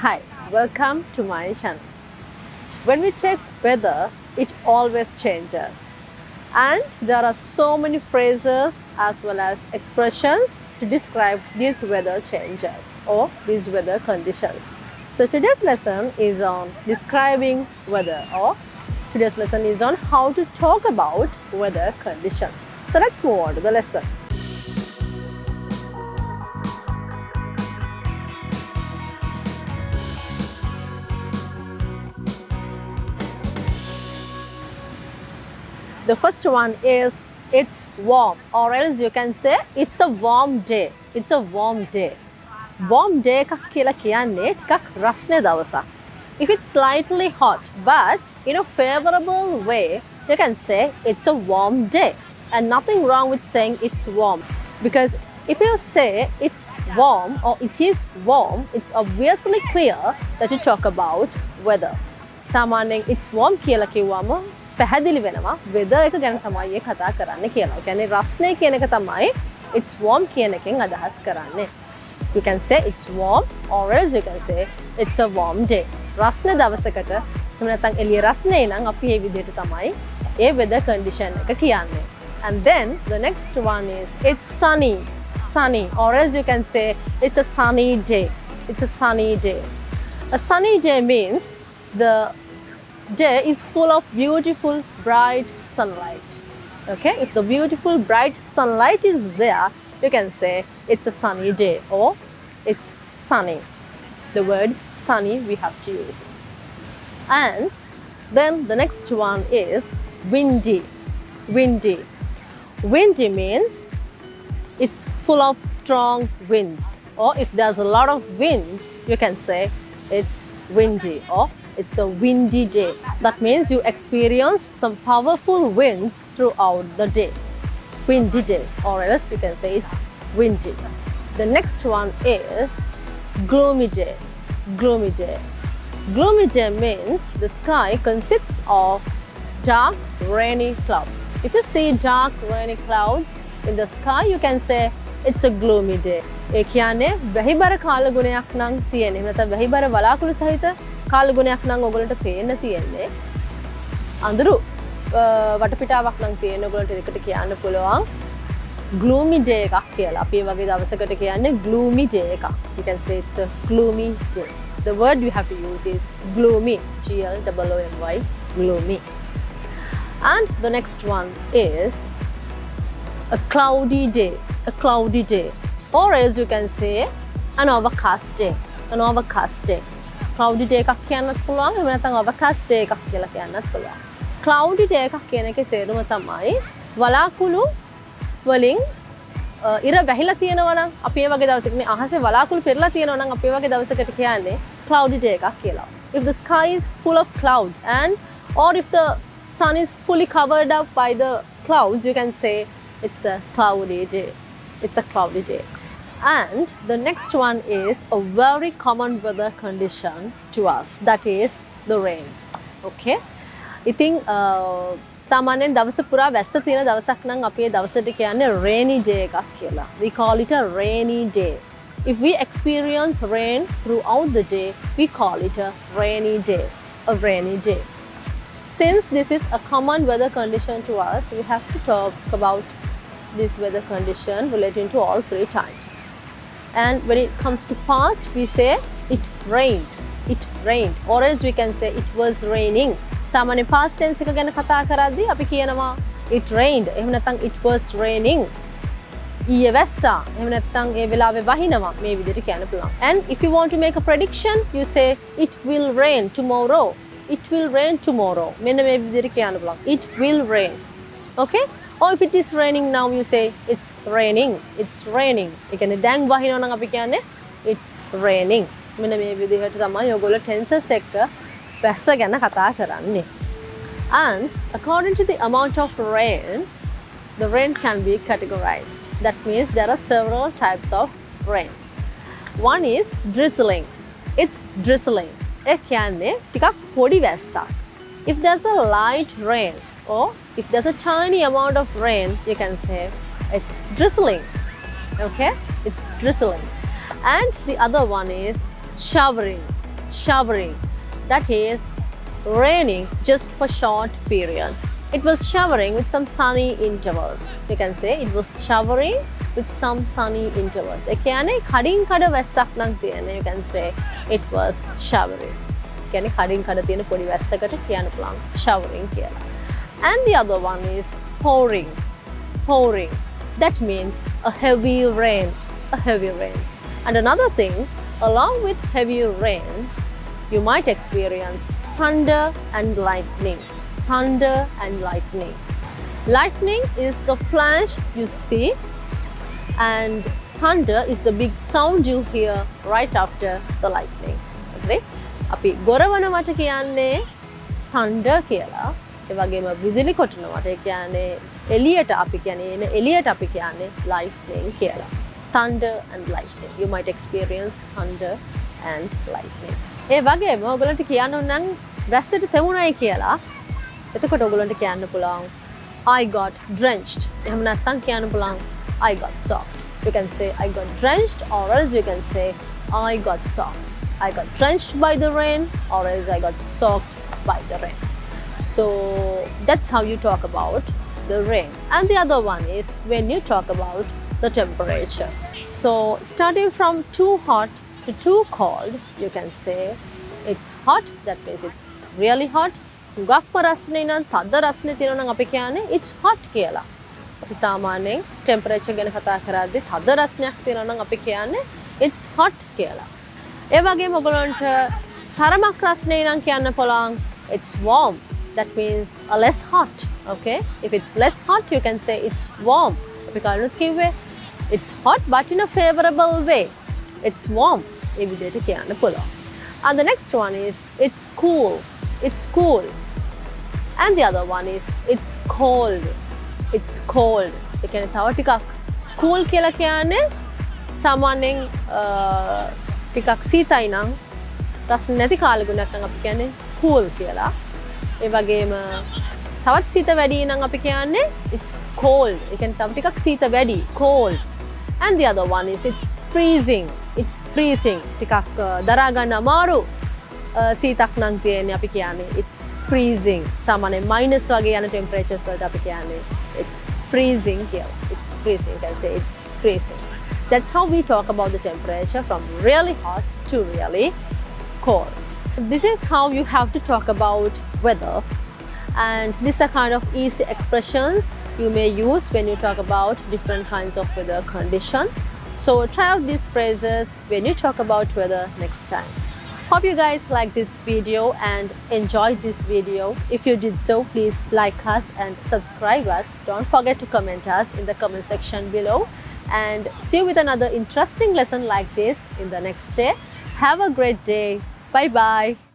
Hi, welcome to my channel. When we check weather, it always changes. And there are so many phrases as well as expressions to describe these weather changes or these weather conditions. So today's lesson is on describing weather, or today's lesson is on how to talk about weather conditions. So let's move on to the lesson. The first one is it's warm, or else you can say it's a warm day. It's a warm day. Warm day එකක් කියලා කියන්නේ ටිකක් රස්නේ දවසක්. If it's slightly hot but in a favorable way, you can say it's a warm day. And nothing wrong with saying it's warm, because if you say it's warm or it is warm, it's obviously clear that you talk about weather. සාමාන්‍යයෙන් it's warm කියලා කිව්වම පැහැදිලි වෙනවා weather එක ගැන තමයි ඒ කතා කරන්නේ කියලා. ඒ කියන්නේ රස්නේ කියන එක තමයි it's warm කියන එකෙන් අදහස් කරන්නේ. You can say it's warm, or else you can say it's a warm day. රස්නේ දවසකට එහෙම නැත්නම් එළිය රස්නේ නම් අපි මේ විදිහට තමයි ඒ weather condition එක කියන්නේ. And then the next one is it's sunny. Sunny, or else you can say it's a sunny day. It's a sunny day. A sunny day means the day is full of beautiful bright sunlight. Okay, if the beautiful bright sunlight is there, you can say it's a sunny day or it's sunny. The word sunny we have to use. And then the next one is windy. Windy. Windy means it's full of strong winds, or if there's a lot of wind, you can say it's windy or it's a windy day. That means you experience some powerful winds throughout the day. Windy day, or else you can say it's windy. The next one is gloomy day. Gloomy day. Gloomy day means the sky consists of dark, rainy clouds. If you see dark, rainy clouds in the sky, you can say it's a gloomy day. ඒ කියන්නේ වැහිබර කාලගුණයක් නම් තියෙන්නේ. එහෙම නැත්නම් වැහිබර වලාකුළු සහිත කාලගුණයක් නම් ඔයගොල්ලන්ට පේන්න තියෙන්නේ. අඳුරු වටපිටාවක් නම් තියෙන ඔයගොල්ලන්ට ඒකට කියන්න පුළුවන් gloomy day එකක් කියලා. අපි මේ වගේ දවසකට කියන්නේ gloomy day එකක්. You can say it's a gloomy day. The word you have to use is gloomy. Gloomy. Gloomy. And the next one is a cloudy day. A cloudy day. Or else you can say an overcast day. An overcast day. Cloudy day එකක් කියන්නත් පුළුවන්. එහෙම නැත්නම් overcast day එකක් කියලා කියන්නත් පුළුවන්. Cloudy day එකක් කියන එකේ තේරුම තමයි වලාකුළු වලින් ඉර වැහිලා තියෙනවා නම් අපි ඒ වගේ දවසක නේ අහසේ වලාකුළු පෙරලා තියෙනවා නම් අපි ඒ වගේ දවසකට කියන්නේ cloudy day එකක් කියලා. If the sky is full of clouds and or if the sun is fully covered up by the clouds, you can say it's a cloudy day. It's a cloudy day. And the next one is a very common weather condition to us. That is the rain. Okay? ඉතින් සාමාන්‍යයෙන් දවස පුරා වැස්ස තියෙන දවසක් නම් අපි ඒ දවසට කියන්නේ rainy day එකක් කියලා. We call it a rainy day. If we experience rain throughout the day, we call it a rainy day. A rainy day. Since this is a common weather condition to us, we have to talk about this weather condition relating to all three times. And when it comes to past, we say it rained. It rained. Or else we can say it was raining. සාමාන්‍ය past tense එක ගැන කතා කරද්දී අපි කියනවා it rained. එහෙම නැත්නම් it was raining. ඊයේ වැස්සා. එහෙම නැත්නම් ඒ වෙලාවේ වහිනවා. මේ විදිහට කියන්න පුළුවන්. And if you want to make a prediction, you say it will rain tomorrow. It will rain tomorrow. මෙන්න මේ විදිහට කියන්න පුළුවන්. It will rain. Okay? Or if it is raining now, you say it's raining. It's raining. ඒ කියන්නේ දැන් වහිනවා නම් අපි කියන්නේ it's raining. මෙන්න මේ විදිහට තමයි ඔයගොල්ලෝ tenses එක්ක වැස්ස ගැන කතා කරන්නේ. And according to the amount of rain, the rain can be categorized. That means there are several types of rains. One is drizzling. It's drizzling. ඒ කියන්නේ ටිකක් පොඩි වැස්සක්. If there's a light rain, or if there's a tiny amount of rain, you can say it's drizzling. Okay? It's drizzling. And the other one is showering. showering. That is raining just for short periods. It was showering with some sunny intervals. You can say it was showering with some sunny intervals. ඒ කියන්නේ කඩින් කඩ වැස්සක් නම් තියෙන්නේ. You can say it was showering. කියන්නේ කඩින් කඩ තියෙන පොඩි වැස්සකට කියන්න පුළුවන් showering කියලා. And the other one is pouring. Pouring. That means a heavy rain. A heavy rain. And another thing, along with heavy rains, you might experience thunder and lightning. Thunder and lightning. Lightning is the flash you see, and thunder is the big sound you hear right after the lightning. Okay? අපි ගොරවනවට කියන්නේ thunder කියලා. ඒ වගේම විදුලි කොටනවට ඒ කියන්නේ එළියට අපි කියන්නේ එළියට අපි කියන්නේ lightning කියලා. Thunder and lightning. You might experience thunder and lightning. ඒ වගේම ඔයගලන්ට කියන්න ඕන නම් වැස්සට තෙමුණයි කියලා. එතකොට ඔයගලන්ට කියන්න පුළුවන් I got drenched. එහෙම නැත්නම් කියන්න පුළුවන් I got soaked. You can say I got drenched, or else you can say I got soaked. I got drenched by the rain, or else I got soaked by the rain. So that's how you talk about the rain. And the other one is when you talk about the temperature. So starting from too hot to too cold, you can say it's hot. That means it's really hot. හුඟක්ම රස්නේ නම් තද රස්නේ තියෙනවා නම් අපි කියන්නේ it's hot කියලා. අපි සාමාන්‍යයෙන් temperature ගැන කතා කරද්දී තද රස්නයක් තියෙනවා නම් අපි කියන්නේ it's hot කියලා. ඒ වගේම ඔයගලන්ට තරමක් රස්නේ නම් කියන්න පුළුවන් it's warm. That means a less hot. Okay? If it's less hot, you can say it's warm. අපි කලිනුත් කිව්වේ it's hot but in a favorable way. It's warm. ඒ විදිහට කියන්න පුළුවන්. And the next one is it's cool. It's cool. And the other one is it's cold. It's cold. ඒ කියන්නේ තව ටිකක් cool කියලා කියන්නේ සාමාන්‍යයෙන් ටිකක් සීතයි නම් රස්නේ නැති කාලගුණයක් නම් අපි කියන්නේ cool කියලා. ඒ වගේම තවත් සීත වැඩි නම් අපි කියන්නේ it's cold. ඒ කියන්නේ තව ටිකක් සීත වැඩි cold. And the other one is it's freezing. It's freezing. ටිකක් දරා ගන්න අමාරු සීතක් නම් තියෙන්නේ අපි කියන්නේ it's freezing. සාමාන්‍යයෙන් minus වගේ යන temperatures වලට අපි කියන්නේ it's freezing කියලා. It's freezing. You can say it's freezing. That's how we talk about the temperature from really hot to really cold. This is how you have to talk about weather, and these are kind of easy expressions you may use when you talk about different kinds of weather conditions. So try out these phrases when you talk about weather next time. Hope you guys liked this video and enjoyed this video. If you did so, please like us and subscribe us. Don't forget to comment us in the comment section below, and see you with another interesting lesson like this in the next day. Have a great day. Bye bye.